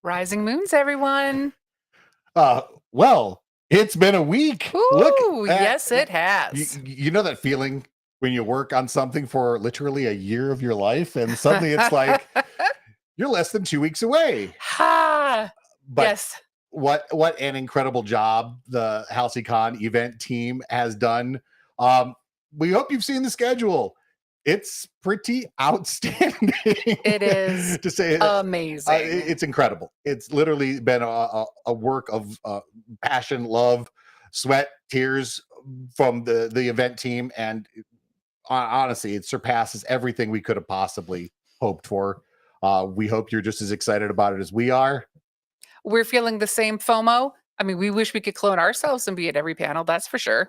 Rising moons, everyone. Well, it's been a week. Look, Ooh, yes, it has. you know that feeling when you work on something for literally a year of your life, and suddenly it's like you're less than 2 weeks away. Ha! But Yes. what an incredible job the Halcy-Con event team has done. We hope you've seen the schedule. It's pretty outstanding. It is to say amazing. It's incredible. It's literally been a work of passion, love, sweat, tears from the event team, and honestly, it surpasses everything we could have possibly hoped for. We hope you're just as excited about it as we are. We're feeling the same FOMO. I mean, we wish we could clone ourselves and be at every panel, that's for sure.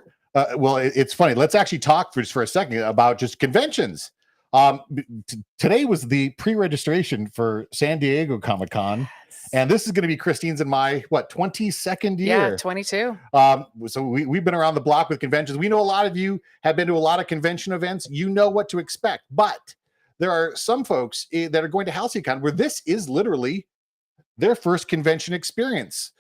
Well, it's funny. Let's actually talk for a second about just conventions. Today was the pre-registration for San Diego Comic-Con, Yes. and this is going to be Christine's and my 22nd Yeah, year. 22. So we've been around the block with conventions. We know a lot of you have been to a lot of convention events. You know what to expect, but there are some folks that are going to Halcy-Con where this is literally their first convention experience.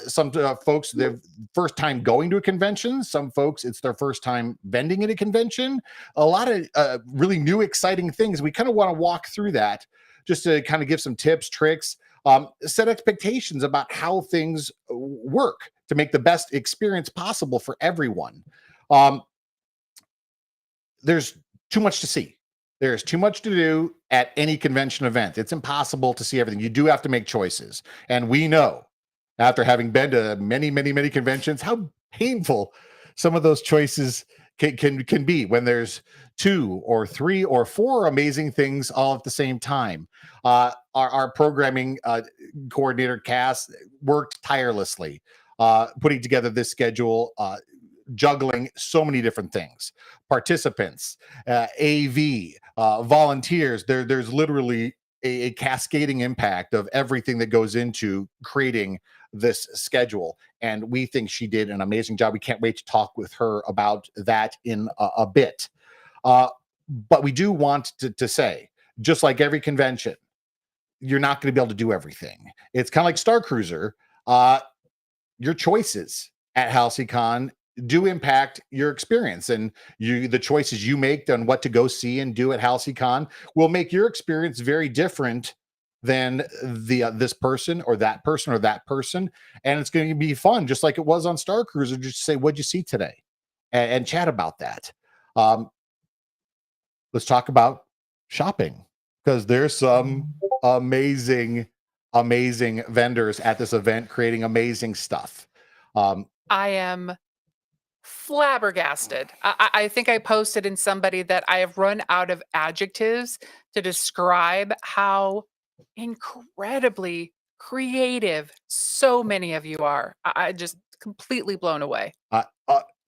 Some folks, their first time going to a convention. Some folks, it's their first time vending at a convention. A lot of really new, exciting things. We kind of want to walk through that just to kind of give some tips, tricks, set expectations about how things work to make the best experience possible for everyone. There's too much to see. There's too much to do at any convention event. It's impossible to see everything. You do have to make choices. And we know, after having been to many, many, many conventions, how painful some of those choices can be when there's 2 or 3 or 4 amazing things all at the same time. Our programming coordinator, Cass, worked tirelessly putting together this schedule, juggling so many different things. Participants, AV, volunteers. There's literally a cascading impact of everything that goes into creating this schedule. And we think she did an amazing job. We can't wait to talk with her about that in a bit. But we do want to say, just like every convention, you're not going to be able to do everything. It's kind of like Star Cruiser. Your choices at Halcy-Con do impact your experience, and the choices you make on what to go see and do at Halcy-Con will make your experience very different than this person or that person or that person. And it's going to be fun, just like it was on Star Cruiser, just to say, what'd you see today, and chat about that. Let's talk about shopping, because there's some amazing vendors at this event creating amazing stuff. I am flabbergasted. I think I posted in somebody that I have run out of adjectives to describe how incredibly creative so many of you are. I just completely blown away.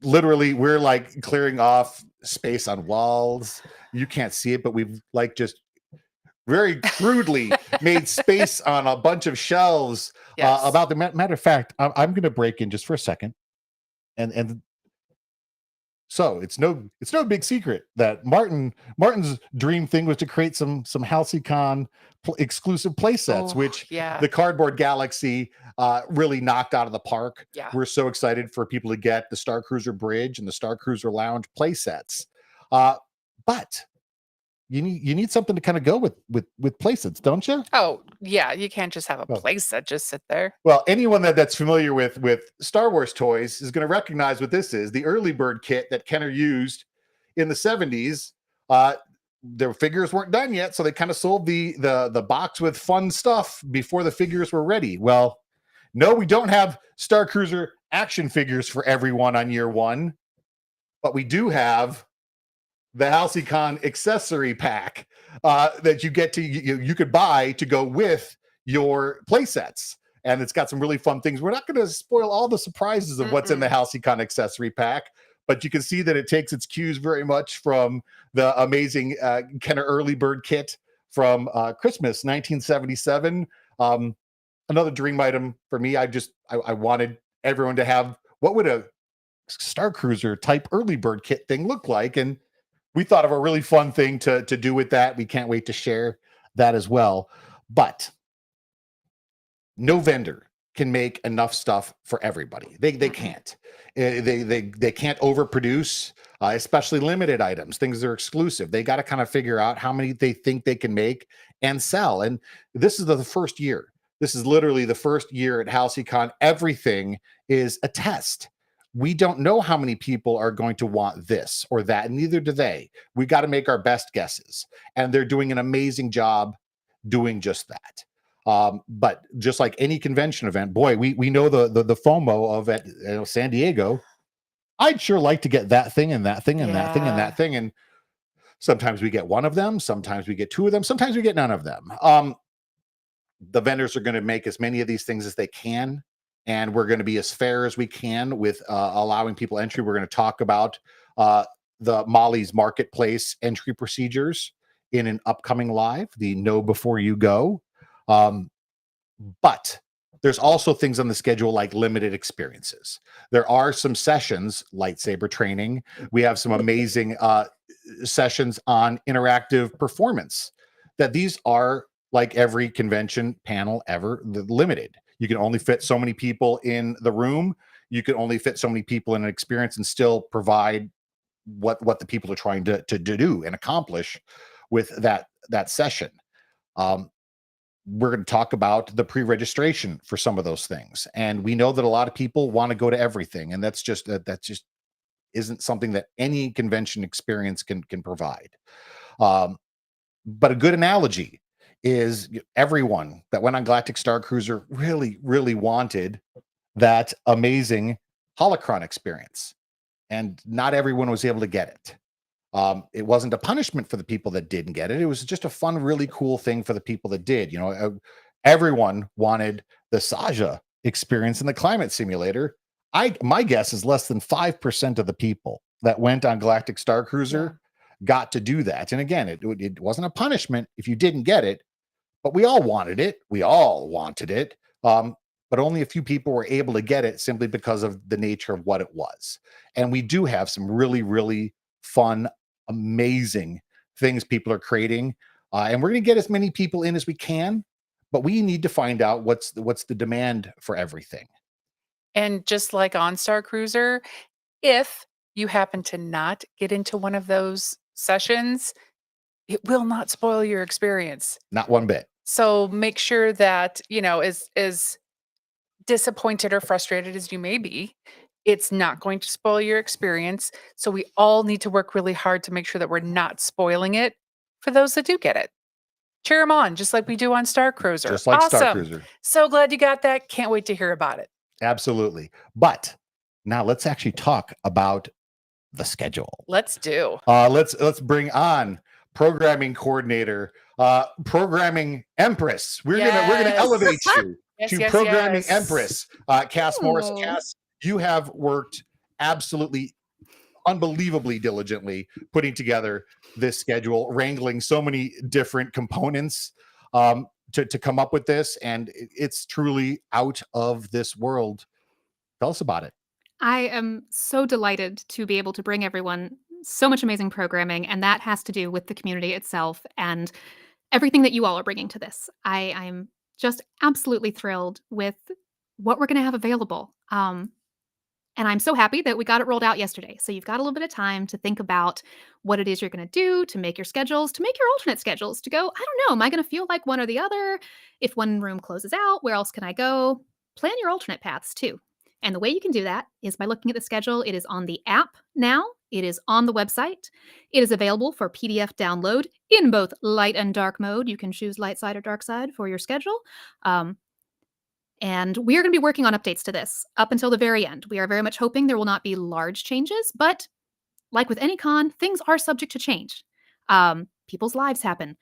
Literally, we're like clearing off space on walls. You can't see it, but we've like just very crudely made space on a bunch of shelves. Yes. About the matter of fact, I'm going to break in just for a second, and so it's no big secret that Martin's dream thing was to create some Halcy-Con exclusive play sets, which yeah. the Cardboard Galaxy really knocked out of the park. Yeah. We're so excited for people to get the Star Cruiser Bridge and the Star Cruiser Lounge play sets. But you need something to kind of go with play sets, don't you? Oh, yeah. You can't just have a play set just sit there. Well, anyone that's familiar with Star Wars toys is going to recognize what this is: the early bird kit that Kenner used in the 70s. Their figures weren't done yet, so they kind of sold the box with fun stuff before the figures were ready. Well, no, we don't have Star Cruiser action figures for everyone on year one, but we do have the Halcy-Con accessory pack that you get to you could buy to go with your play sets. And it's got some really fun things. We're not going to spoil all the surprises of what's in the Halcy-Con accessory pack, but you can see that it takes its cues very much from the amazing Kenner early bird kit from Christmas 1977. Another dream item for me. I wanted everyone to have, what would a Star Cruiser type early bird kit thing look like? And we thought of a really fun thing to do with that. We can't wait to share that as well. But no vendor can make enough stuff for everybody. They can't. They can't overproduce, especially limited items, things that are exclusive. They got to kind of figure out how many they think they can make and sell. And this is the first year. This is literally the first year at Halcy-Con. Everything is a test. We don't know how many people are going to want this or that, and neither do they. We got to make our best guesses, and they're doing an amazing job doing just that. But just like any convention event, boy, we know the FOMO of at San Diego. I'd sure like to get that thing and that thing and that thing and that thing, and sometimes we get one of them, sometimes we get 2 of them, sometimes we get none of them. The vendors are going to make as many of these things as they can, and we're going to be as fair as we can with allowing people entry. We're going to talk about the Molly's Marketplace entry procedures. in an upcoming live, the Know Before You Go. Um, but there's also things on the schedule like limited experiences. There are some sessions, lightsaber training. We have some amazing sessions on interactive performance. That these are like every convention panel ever limited. You can only fit so many people in the room. You can only fit so many people in an experience and still provide what the people are trying to do and accomplish with that session. Um, we're going to talk about the pre-registration for some of those things, and we know that a lot of people want to go to everything, and that's just isn't something that any convention experience can provide. Um, but a good analogy is everyone that went on Galactic Star Cruiser really wanted that amazing holocron experience, and not everyone was able to get it. It wasn't a punishment for the people that didn't get it. It was just a fun, really cool thing for the people that did. Everyone wanted the Saja experience in the climate simulator. My guess is less than 5% of the people that went on Galactic Star Cruiser got to do that. And again, it wasn't a punishment if you didn't get it, but we all wanted it. We all wanted it. But only a few people were able to get it simply because of the nature of what it was. And we do have some really fun, amazing things people are creating. And we're going to get as many people in as we can, but we need to find out what's the demand for everything. And just like on Star Cruiser, if you happen to not get into one of those sessions, it will not spoil your experience. Not one bit. So make sure that, as disappointed or frustrated as you may be, it's not going to spoil your experience. So we all need to work really hard to make sure that we're not spoiling it for those that do get it. Cheer them on, just like we do on Star Cruiser. Just like Star Cruiser. So glad you got that. Can't wait to hear about it. Absolutely. But now let's actually talk about the schedule. Let's do. Let's bring on programming coordinator, programming empress. We're gonna elevate you to programming empress. Cass Morris. Cass, you have worked absolutely unbelievably diligently putting together this schedule, wrangling so many different components to come up with this, and it's truly out of this world. Tell us about it. I am so delighted to be able to bring everyone so much amazing programming, and that has to do with the community itself and everything that you all are bringing to this. I'm just absolutely thrilled with what we're going to have available. And I'm so happy that we got it rolled out yesterday. So you've got a little bit of time to think about what it is you're going to do, to make your schedules, to make your alternate schedules, to go, I don't know, am I going to feel like one or the other? If one room closes out, where else can I go? Plan your alternate paths too. And the way you can do that is by looking at the schedule. It is on the app now. It is on the website. It is available for PDF download in both light and dark mode. You can choose light side or dark side for your schedule. And we are going to be working on updates to this up until the very end. We are very much hoping there will not be large changes, but like with any con, things are subject to change. People's lives happen.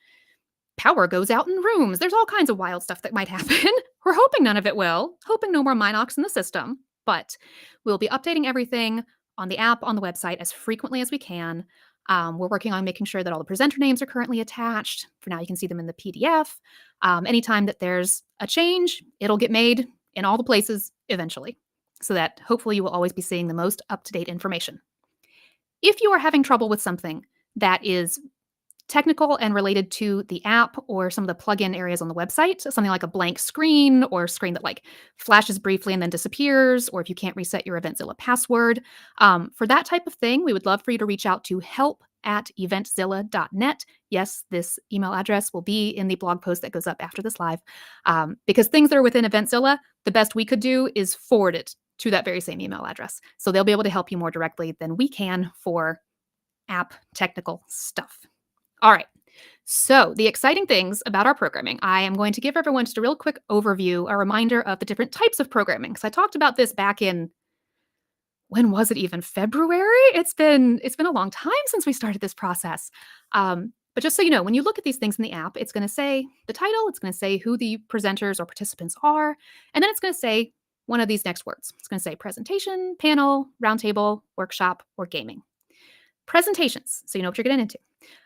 Power goes out in rooms. There's all kinds of wild stuff that might happen. We're hoping none of it will. Hoping no more Minox in the system. But we'll be updating everything on the app, on the website as frequently as we can. We're working on making sure that all the presenter names are currently attached. For now, you can see them in the PDF. Anytime that there's a change, it'll get made in all the places eventually, so that hopefully you will always be seeing the most up-to-date information. If you are having trouble with something that is technical and related to the app or some of the plugin areas on the website, something like a blank screen or a screen that like flashes briefly and then disappears, or if you can't reset your Eventzilla password, for that type of thing, we would love for you to reach out to help@eventzilla.net. Yes, this email address will be in the blog post that goes up after this live, because things that are within Eventzilla, the best we could do is forward it to that very same email address. So they'll be able to help you more directly than we can for app technical stuff. All right. So the exciting things about our programming, I am going to give everyone just a real quick overview, a reminder of the different types of programming. Because I talked about this back in, when was it even? February? It's been a long time since we started this process. But just so you know, when you look at these things in the app, it's going to say the title, it's going to say who the presenters or participants are, and then it's going to say one of these next words. It's going to say presentation, panel, roundtable, workshop, or gaming. Presentations, so you know what you're getting into.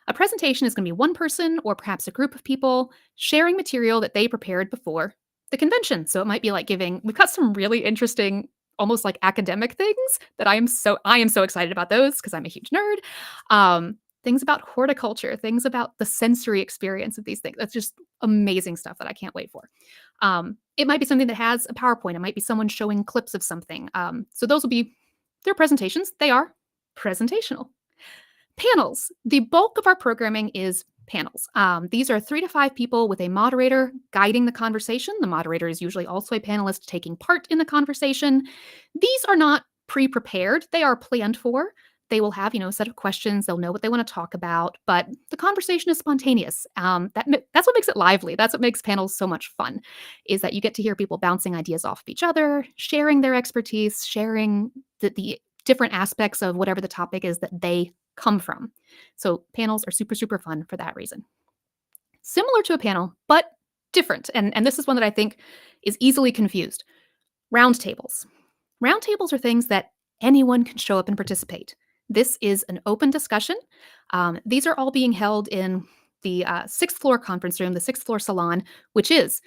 A presentation is going to be one person or perhaps a group of people sharing material that they prepared before the convention. So it might be like we've got some really interesting, almost like academic things that I am so excited about those because I'm a huge nerd. Things about horticulture, things about the sensory experience of these things. That's just amazing stuff that I can't wait for. It might be something that has a PowerPoint. It might be someone showing clips of something. So those will be their presentations. They are presentational. Panels. The bulk of our programming is panels. These are 3 to 5 people with a moderator guiding the conversation. The moderator is usually also a panelist taking part in the conversation. These are not pre-prepared. They are planned for. They will have, a set of questions. They'll know what they want to talk about, but the conversation is spontaneous. That's what makes it lively. That's what makes panels so much fun, is that you get to hear people bouncing ideas off of each other, sharing their expertise, sharing the different aspects of whatever the topic is that they come from. So panels are super, super fun for that reason. Similar to a panel, but different. And this is one that I think is easily confused. Roundtables. Roundtables are things that anyone can show up and participate. This is an open discussion. These are all being held in the 6th floor conference room, the 6th floor salon, which is,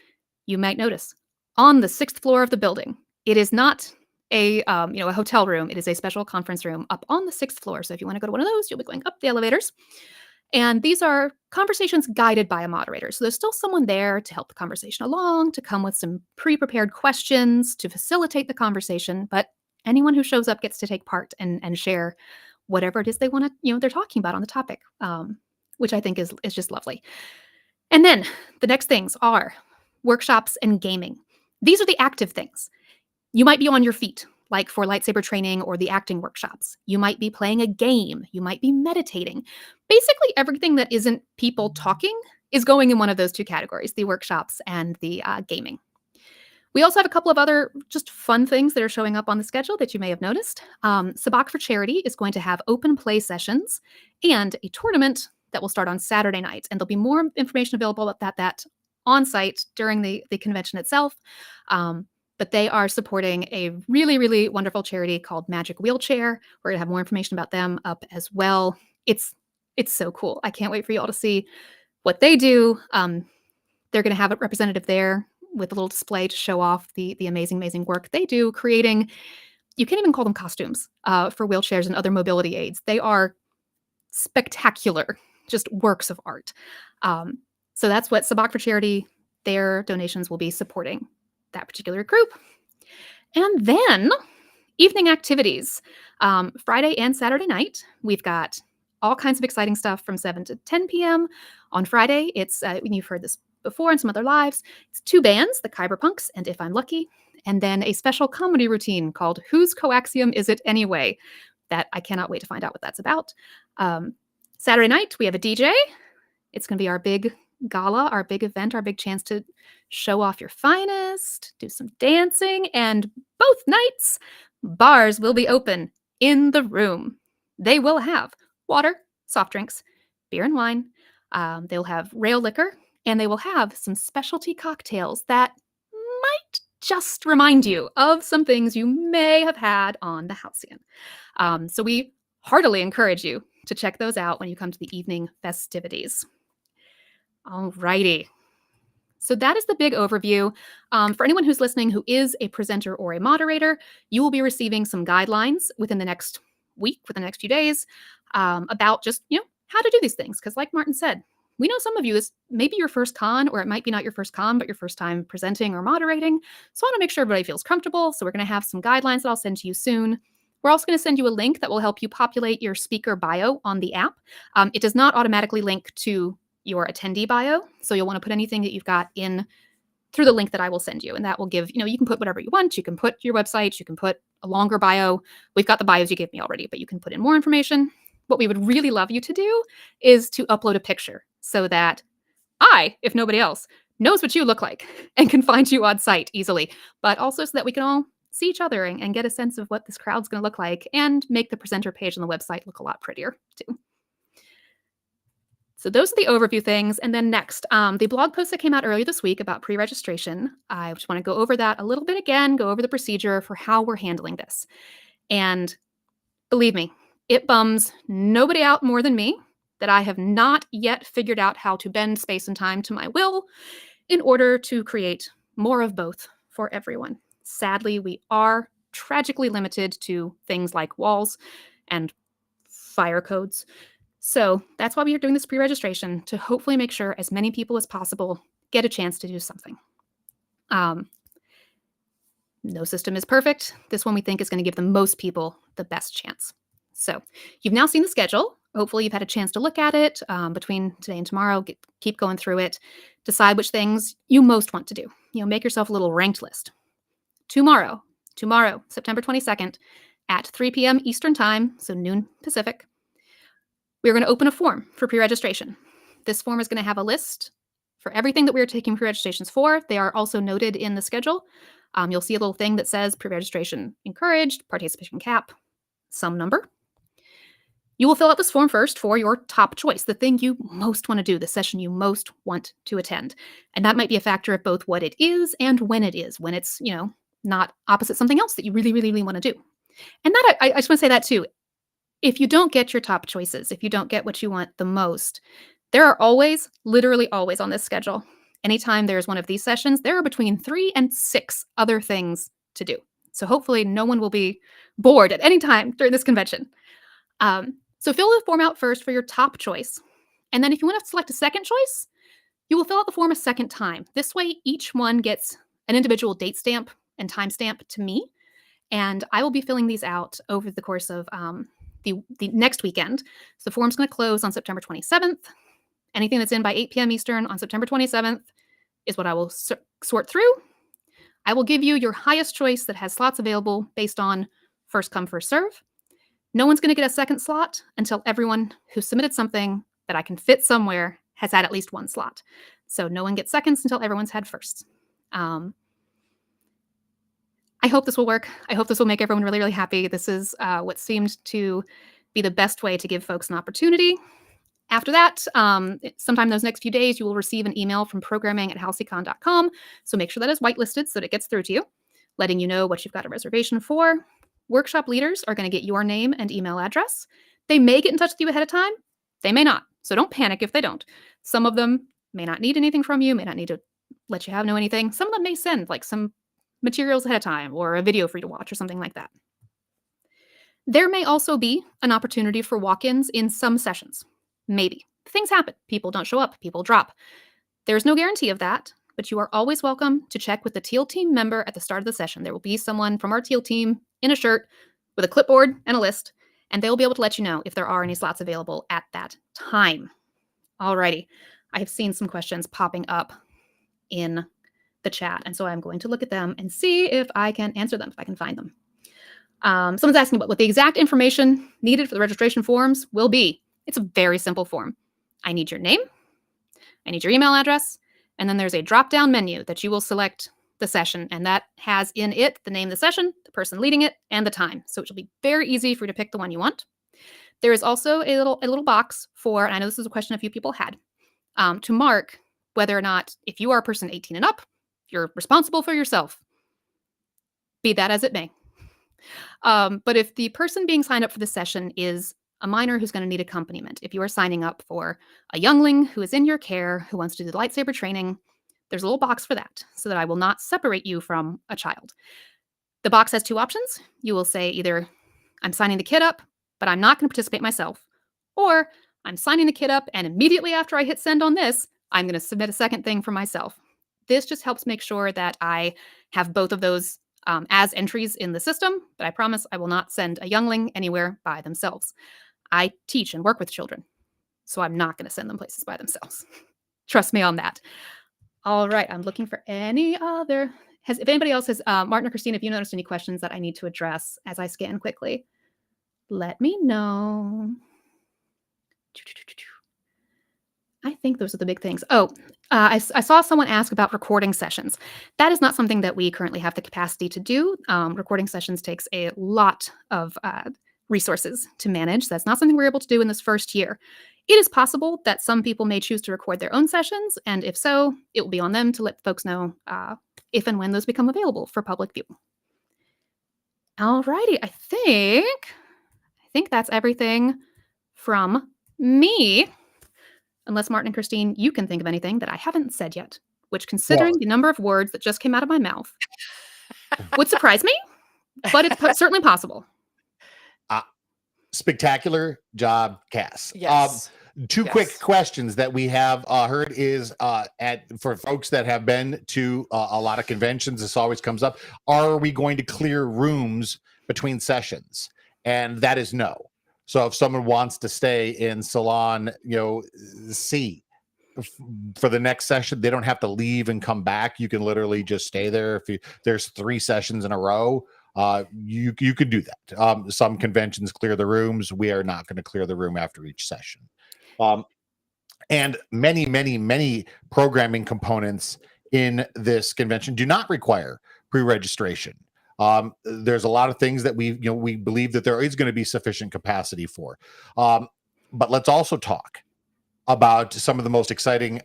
you might notice, on the 6th floor of the building. It is not a hotel room. It is a special conference room up on the 6th floor. So if you want to go to one of those, you'll be going up the elevators. And these are conversations guided by a moderator. So there's still someone there to help the conversation along, to come with some pre-prepared questions, to facilitate the conversation. But anyone who shows up gets to take part and share whatever it is they want to, they're talking about on the topic, which I think is just lovely. And then the next things are workshops and gaming. These are the active things. You might be on your feet, like for lightsaber training or the acting workshops. You might be playing a game. You might be meditating. Basically, everything that isn't people talking is going in one of those 2 categories, the workshops and the gaming. We also have a couple of other just fun things that are showing up on the schedule that you may have noticed. Sabak for Charity is going to have open play sessions and a tournament that will start on Saturday night. And there'll be more information available about that on site during the convention itself. But they are supporting a really, really wonderful charity called Magic Wheelchair. We're going to have more information about them up as well. It's so cool. I can't wait for you all to see what they do. They're going to have a representative there with a little display to show off the amazing, amazing work they do creating. You can't even call them costumes for wheelchairs and other mobility aids. They are spectacular, just works of art. So that's what Sabak for Charity, their donations will be supporting that particular group. And then evening activities. Friday and Saturday night, we've got all kinds of exciting stuff from 7 to 10 p.m. On Friday, it's, you've heard this before in some other lives, it's 2 bands, the Kyberpunks and If I'm Lucky, and then a special comedy routine called Whose Coaxium Is It Anyway? That I cannot wait to find out what that's about. Saturday night, we have a DJ. It's going to be our big gala, our big event, our big chance to show off your finest, do some dancing, and both nights, bars will be open in the room. They will have water, soft drinks, beer and wine. They'll have rail liquor, and they will have some specialty cocktails that might just remind you of some things you may have had on the Halcy-Con. So we heartily encourage you to check those out when you come to the evening festivities. Alrighty. So that is the big overview. For anyone who's listening who is a presenter or a moderator, you will be receiving some guidelines within the next week, within the next few days, about just, how to do these things. Because like Martin said, we know some of you, this may be your first con, or it might be not your first con, but your first time presenting or moderating. So I want to make sure everybody feels comfortable. So we're going to have some guidelines that I'll send to you soon. We're also going to send you a link that will help you populate your speaker bio on the app. It does not automatically link to your attendee bio. So you'll want to put anything that you've got in through the link that I will send you. And that will give, you can put whatever you want. You can put your website, you can put a longer bio. We've got the bios you gave me already, but you can put in more information. What we would really love you to do is to upload a picture so that I, if nobody else, knows what you look like and can find you on site easily, but also so that we can all see each other and get a sense of what this crowd's going to look like and make the presenter page on the website look a lot prettier too. So those are the overview things. And then next, the blog post that came out earlier this week about pre-registration. I just want to go over that a little bit again, go over the procedure for how we're handling this. And believe me, it bums nobody out more than me that I have not yet figured out how to bend space and time to my will in order to create more of both for everyone. Sadly, we are tragically limited to things like walls and fire codes. So that's why we are doing this pre-registration, to hopefully make sure as many people as possible get a chance to do something. No system is perfect. This one we think is going to give the most people the best chance. So you've now seen the schedule. Hopefully you've had a chance to look at it between today and tomorrow. Keep going through it. Decide which things you most want to do. Make yourself a little ranked list. Tomorrow, September 22nd at 3 p.m. Eastern Time, so noon Pacific, we're going to open a form for pre-registration. This form is going to have a list for everything that we are taking pre-registrations for. They are also noted in the schedule. You'll see a little thing that says pre-registration encouraged, participation cap, some number. You will fill out this form first for your top choice, the thing you most want to do, the session you most want to attend. And that might be a factor of both what it is and when it is, when it's, not opposite something else that you really, really, really want to do. And that I just want to say that too. If you don't get your top choices, if you don't get what you want the most, there are always, literally always on this schedule, anytime there's one of these sessions, there are between 3 and 6 other things to do. So hopefully no one will be bored at any time during this convention. So fill the form out first for your top choice. And then if you want to select a second choice, you will fill out the form a second time. This way, each one gets an individual date stamp and time stamp to me. And I will be filling these out over the course of the next weekend. So the form's going to close on September 27th. Anything that's in by 8 p.m. Eastern on September 27th is what I will sort through. I will give you your highest choice that has slots available based on first come, first serve. No one's going to get a second slot until everyone who submitted something that I can fit somewhere has had at least one slot. So no one gets seconds until everyone's had firsts. I hope this will work. I hope this will make everyone really, really happy. This is what seemed to be the best way to give folks an opportunity. After that, sometime those next few days, you will receive an email from programming@halcy-con.com. So make sure that is whitelisted so that it gets through to you, letting you know what you've got a reservation for. Workshop leaders are going to get your name and email address. They may get in touch with you ahead of time. They may not. So don't panic if they don't. Some of them may not need anything from you, may not need to let you know anything. Some of them may send like some materials ahead of time or a video for you to watch or something like that. There may also be an opportunity for walk-ins in some sessions. Maybe. Things happen. People don't show up. People drop. There's no guarantee of that, but you are always welcome to check with the teal team member at the start of the session. There will be someone from our teal team in a shirt with a clipboard and a list, and they will be able to let you know if there are any slots available at that time. Alrighty. I have seen some questions popping up in the chat, and so I'm going to look at them and see if I can answer them, if I can find them. Someone's asking what the exact information needed for the registration forms will be. It's a very simple form. I need your name, I need your email address, and then there's a drop-down menu that you will select the session, and that has in it the name of the session, the person leading it, and the time. So it will be very easy for you to pick the one you want. There is also a little box for, and I know this is a question a few people had, to mark whether or not, if you are a person 18 and up, you're responsible for yourself, be that as it may. But if the person being signed up for the session is a minor who's going to need accompaniment, if you are signing up for a youngling who is in your care, who wants to do the lightsaber training, there's a little box for that so that I will not separate you from a child. The box has 2 options. You will say either, I'm signing the kid up, but I'm not going to participate myself, or I'm signing the kid up, and immediately after I hit send on this, I'm going to submit a second thing for myself. This just helps make sure that I have both of those as entries in the system, but I promise I will not send a youngling anywhere by themselves. I teach and work with children, so I'm not going to send them places by themselves. Trust me on that. All right, I'm looking for any other. If anybody else has, Martin or Christine, if you noticed any questions that I need to address as I scan quickly, let me know. I think those are the big things. Oh, I saw someone ask about recording sessions. That is not something that we currently have the capacity to do. Recording sessions takes a lot of resources to manage. That's not something we're able to do in this first year. It is possible that some people may choose to record their own sessions, and if so, it will be on them to let folks know if and when those become available for public view. All righty, I think that's everything from Me, unless Martin and Christine, you can think of anything that I haven't said yet, which, considering the number of words that just came out of my mouth, would surprise me, but it's certainly possible. Spectacular job, Cass. Yes. Two quick questions that we have heard is for folks that have been to a lot of conventions, this always comes up. Are we going to clear rooms between sessions? And that is no. So if someone wants to stay in Salon, C for the next session, they don't have to leave and come back. You can literally just stay there. There's 3 sessions in a row, you could do that. Some conventions clear the rooms. We are not going to clear the room after each session. And many programming components in this convention do not require pre-registration. There's a lot of things that we believe that there is going to be sufficient capacity for. But let's also talk about some of the most exciting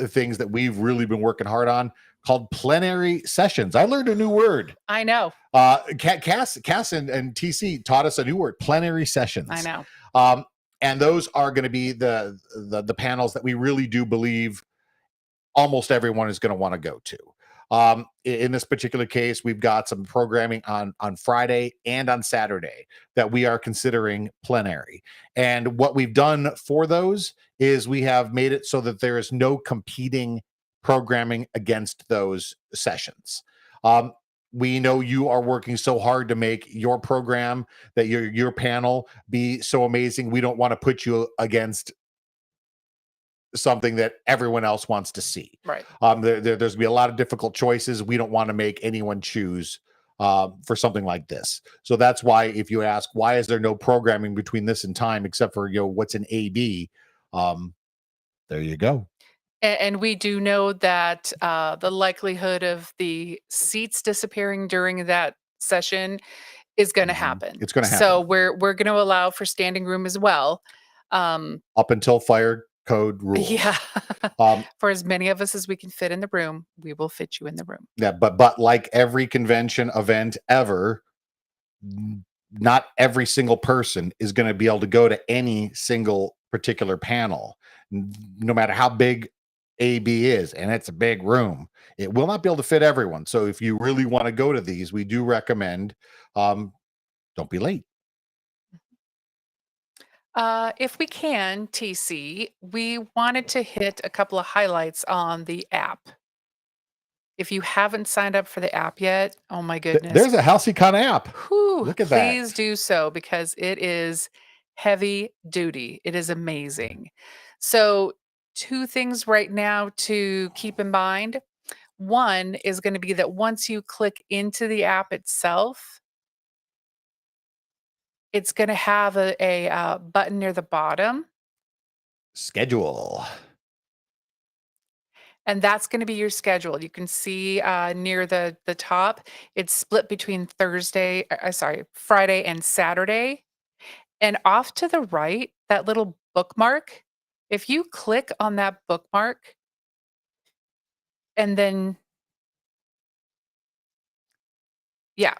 things that we've really been working hard on, called plenary sessions. I learned a new word. I know. Cass and TC taught us a new word, plenary sessions. I know. And those are going to be the panels that we really do believe almost everyone is going to want to go to. In this particular case, we've got some programming on Friday and on Saturday that we are considering plenary. And what we've done for those is we have made it so that there is no competing programming against those sessions. We know you are working so hard to make your program, that your panel be so amazing. We don't want to put you against something that everyone else wants to see. Right. There's going to be a lot of difficult choices. We don't want to make anyone choose for something like this. So that's why, if you ask, why is there no programming between this and time, except for what's in AB? There you go. And we do know that the likelihood of the seats disappearing during that session is going to happen. It's going to happen. So we're going to allow for standing room as well. Up until fire code rules. Yeah. For as many of us as we can fit in the room, we will fit you in the room. Yeah, but like every convention event ever, not every single person is going to be able to go to any single particular panel, no matter how big AB is, and it's a big room. It will not be able to fit everyone. So if you really want to go to these, we do recommend don't be late. If we can, TC, we wanted to hit a couple of highlights on the app. If you haven't signed up for the app yet, oh my goodness. There's a Halcy-Con app. Whew, look at that. Please do so, because it is heavy duty. It is amazing. So 2 things right now to keep in mind. One is going to be that once you click into the app itself, it's going to have a button near the bottom. Schedule. And that's going to be your schedule. You can see near the top, it's split between Friday and Saturday. And off to the right, that little bookmark, if you click on that bookmark, and then, yeah.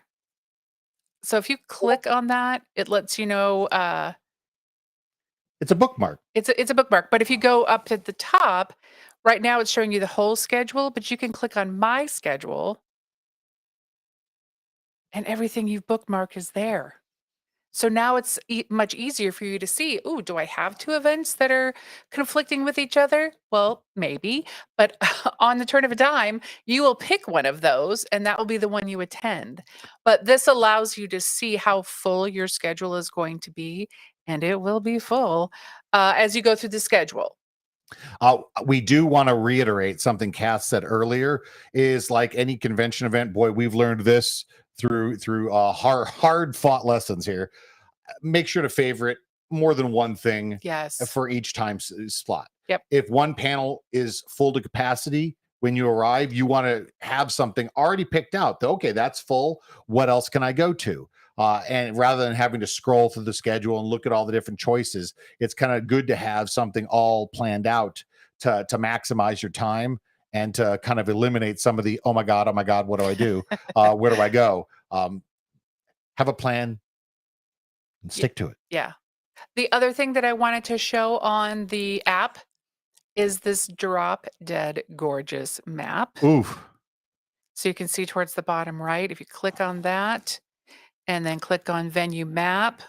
So if you click on that, it lets you know. It's a bookmark. It's a bookmark. But if you go up to the top, right now it's showing you the whole schedule, but you can click on My Schedule, and everything you've bookmarked is there. So now it's much easier for you to see, oh, do I have 2 events that are conflicting with each other? Well, maybe, but on the turn of a dime, you will pick one of those, and that will be the one you attend. But this allows you to see how full your schedule is going to be, and it will be full as you go through the schedule. We do want to reiterate something Cass said earlier, is like any convention event, boy, we've learned this through hard fought lessons here. Make sure to favorite more than one thing for each time slot. Yep. If one panel is full to capacity when you arrive, you want to have something already picked out. Okay, that's full. What else can I go to? And rather than having to scroll through the schedule and look at all the different choices, it's kind of good to have something all planned out to maximize your time and to kind of eliminate some of the, oh my God, what do I do? Where do I go? Have a plan and stick to it. Yeah. The other thing that I wanted to show on the app is this drop dead gorgeous map. Oof. So you can see towards the bottom right, if you click on that and then click on venue map,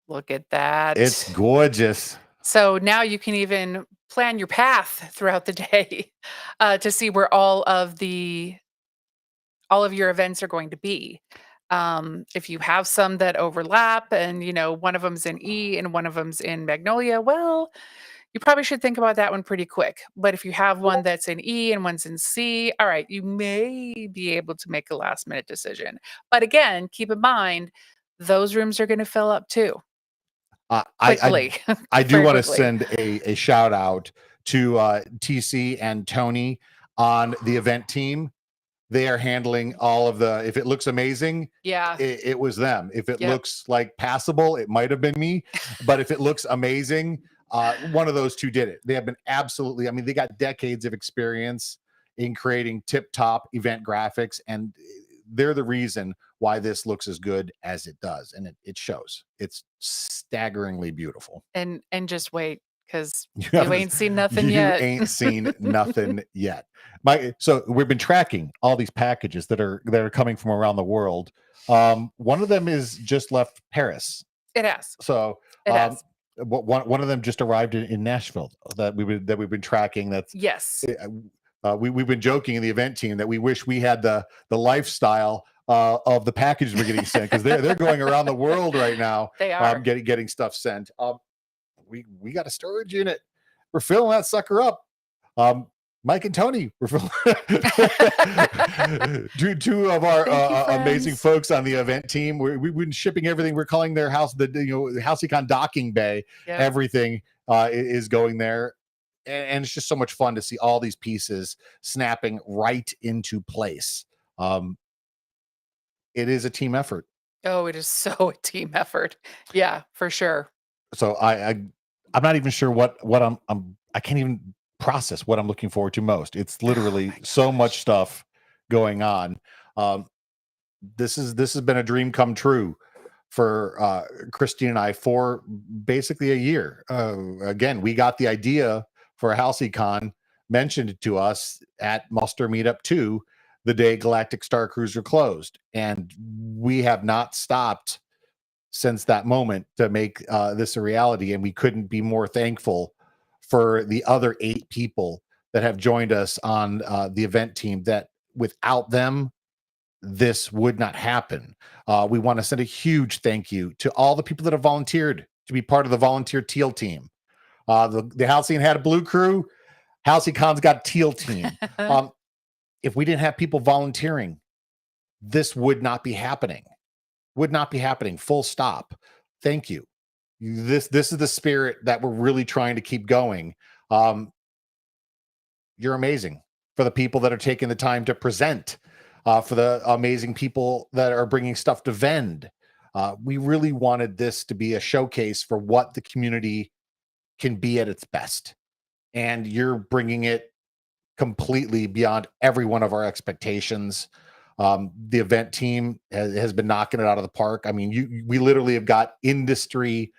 look at that. It's gorgeous. So now you can even plan your path throughout the day to see where all of your events are going to be. If you have some that overlap and one of them's in E and one of them's in Magnolia, well, you probably should think about that one pretty quick. But if you have one that's in E and one's in C, all right, you may be able to make a last minute decision. But again, keep in mind, those rooms are going to fill up too quickly. I do Very want to quickly. send a shout out to TC and Tony on the event team. They are handling all of the, if it looks amazing, Yeah. it was them. If it Yep. looks like passable, it might have been me. But if it looks amazing, one of those two did it. They have been absolutely, I mean, they got decades of experience in creating tip-top event graphics, and they're the reason why this looks as good as it does. And it shows. It's staggeringly beautiful. And just wait, because You you haven't- ain't seen nothing you yet. ain't seen nothing yet. So we've been tracking all these packages that are coming from around the world. One of them is just left Paris. It has. So It has. one of them just arrived in Nashville that we've been tracking. That's Yes. we've been joking in the event team that we wish we had the lifestyle of the packages we're getting sent, because they're going around the world right now. They are. Getting stuff sent. We got a storage unit. We're filling that sucker up. Mike and Tony, we're filling two of our amazing folks on the event team. We've been shipping everything. We're calling their house the Halcy-Con docking bay. Yeah. Everything is going there, and it's just so much fun to see all these pieces snapping right into place. It is a team effort. Oh, it is so a team effort. Yeah, for sure. So I'm not even sure what I can't even process what I'm looking forward to most. It's literally so much stuff going on. This has been a dream come true for Christine and I for basically a year. Again, we got the idea for Halcy-Con mentioned to us at Muster Meetup 2 the day Galactic Star Cruiser closed, and we have not stopped since that moment to make this a reality. And we couldn't be more thankful for the other 8 people that have joined us on the event team, that without them, this would not happen. We want to send a huge thank you to all the people that have volunteered to be part of the volunteer teal team. The Halcyon had a blue crew. Halcy-Con's got a teal team. If we didn't have people volunteering, this would not be happening. Would not be happening. Full stop. Thank you. This is the spirit that we're really trying to keep going. You're amazing. For the people that are taking the time to present, for the amazing people that are bringing stuff to vend. We really wanted this to be a showcase for what the community can be at its best. And you're bringing it completely beyond every one of our expectations. The event team has been knocking it out of the park. I mean, we literally have got industry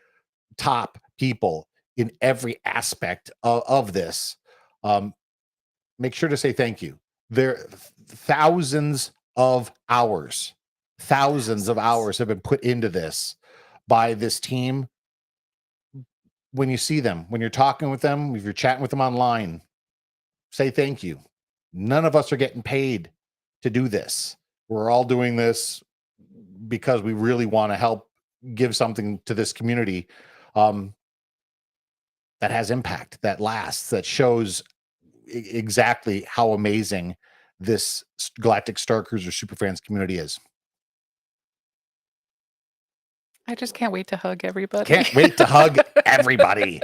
top people in every aspect of this. Make sure to say thank you. There thousands of hours have been put into this by this team. When you see them, when you're talking with them, if you're chatting with them online, say thank you. None of us are getting paid to do this. We're all doing this because we really want to help give something to this community that has impact, that lasts, that shows exactly how amazing this Galactic Star Cruiser Superfans community is. I just can't wait to hug everybody. Can't wait to hug everybody.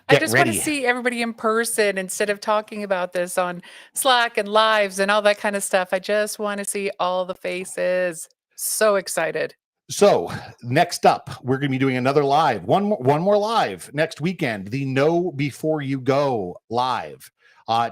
I just want ready. to see everybody in person instead of talking about this on Slack and lives and all that kind of stuff. I just want to see all the faces. So excited. So next up, we're going to be doing another live, one more live next weekend. The Know Before You Go live.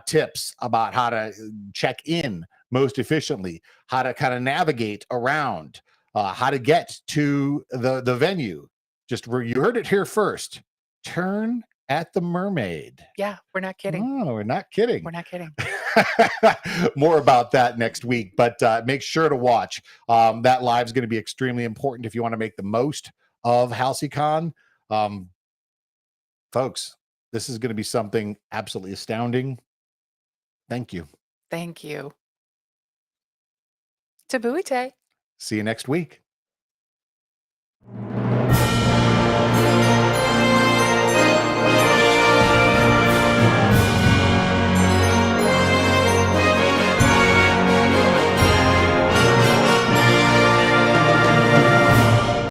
Tips about how to check in most efficiently, how to kind of navigate around, how to get to the venue, You heard it here first. Turn at the mermaid. Yeah, we're not kidding. Oh, we're not kidding. We're not kidding. More about that next week, but make sure to watch. That live is going to be extremely important if you want to make the most of Halcy-Con. Folks, this is going to be something absolutely astounding. Thank you. Thank you. Tabuite. See you next week.